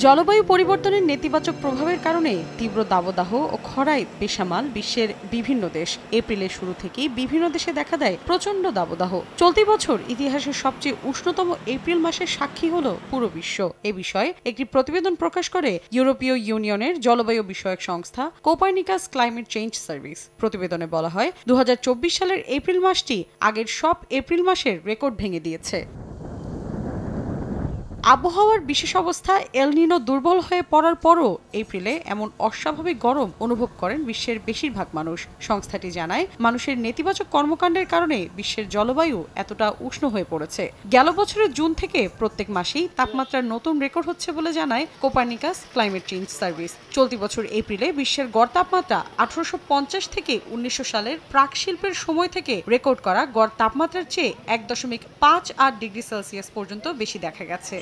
জলবায়ু পরিবর্তনের নেতিবাচক প্রভাবের কারণে তীব্র দাবদাহ ও খরায় বেসামাল বিশ্বের বিভিন্ন দেশ। এপ্রিলের শুরু থেকেই বিভিন্ন দেশে দেখা দেয় প্রচণ্ড দাবদাহ। চলতি বছর ইতিহাসের সবচেয়ে উষ্ণতম এপ্রিল মাসের সাক্ষী হলো পুরো বিশ্ব। এ বিষয়ে একটি প্রতিবেদন প্রকাশ করে ইউরোপীয় ইউনিয়নের জলবায়ু বিষয়ক সংস্থা কোপারনিকাস ক্লাইমেট চেঞ্জ সার্ভিস। প্রতিবেদনে বলা হয় 2024 সালের এপ্রিল মাসটি আগের সব এপ্রিল মাসের রেকর্ড ভেঙে দিয়েছে। আবহাওয়ার বিশেষ অবস্থা এল নিনো দুর্বল হয়ে পড়ার পরও এপ্রিলে এমন অস্বাভাবিক গরম অনুভব করেন বিশ্বের বেশিরভাগ মানুষ। সংস্থাটি জানায়, মানুষের নেতিবাচক কর্মকাণ্ডের কারণে বিশ্বের জলবায়ু এতটা উষ্ণ হয়ে পড়েছে। গেল বছরের জুন থেকে প্রত্যেক মাসেই তাপমাত্রার নতুন রেকর্ড হচ্ছে বলে জানায় কোপারনিকাস ক্লাইমেট চেঞ্জ সার্ভিস। চলতি বছর এপ্রিলে বিশ্বের গড় তাপমাত্রা 1850 থেকে 1900 সালের প্রাক শিল্পের সময় থেকে রেকর্ড করা গড় তাপমাত্রার চেয়ে 1.58 ডিগ্রি সেলসিয়াস পর্যন্ত বেশি দেখা গেছে।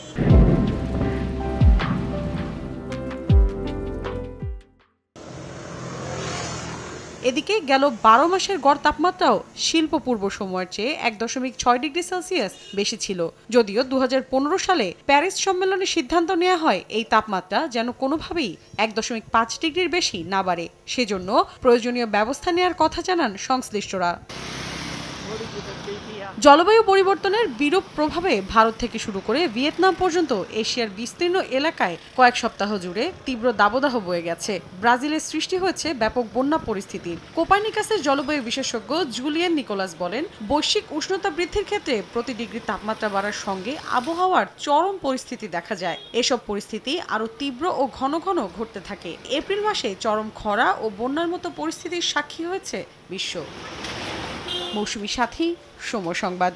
এদিকে গেল 12 মাসের গড় তাপমাত্রাও শিল্প পূর্ব সময়ের চেয়ে 1.6 ডিগ্রি সেলসিয়াস বেশি ছিল। যদিও 2015 সালে প্যারিস সম্মেলনে সিদ্ধান্ত নেওয়া হয় এই তাপমাত্রা যেন কোনোভাবেই 1.5 ডিগ্রির বেশি না বাড়ে। সেজন্য প্রয়োজনীয় ব্যবস্থা নেওয়ার কথা জানান সংশ্লিষ্টরা। জলবায়ু পরিবর্তনের বিরূপ প্রভাবে ভারত থেকে শুরু করে ভিয়েতনাম পর্যন্ত এশিয়ার বিস্তীর্ণ এলাকায় কয়েক সপ্তাহ জুড়ে তীব্র দাবদাহ বয়ে গেছে। ব্রাজিলের সৃষ্টি হয়েছে ব্যাপক বন্যা পরিস্থিতির। কোপারনিকাসের জলবায়ু বিশেষজ্ঞ জুলিয়েন নিকোলাস বলেন, বৈশ্বিক উষ্ণতা বৃদ্ধির ক্ষেত্রে প্রতি ডিগ্রি তাপমাত্রা বাড়ার সঙ্গে আবহাওয়ার চরম পরিস্থিতি দেখা যায়। এসব পরিস্থিতি আরও তীব্র ও ঘন ঘন ঘটতে থাকে। এপ্রিল মাসে চরম খরা ও বন্যার মতো পরিস্থিতির সাক্ষী হয়েছে বিশ্ব। মৌসুমী সাথী, সময় সংবাদ।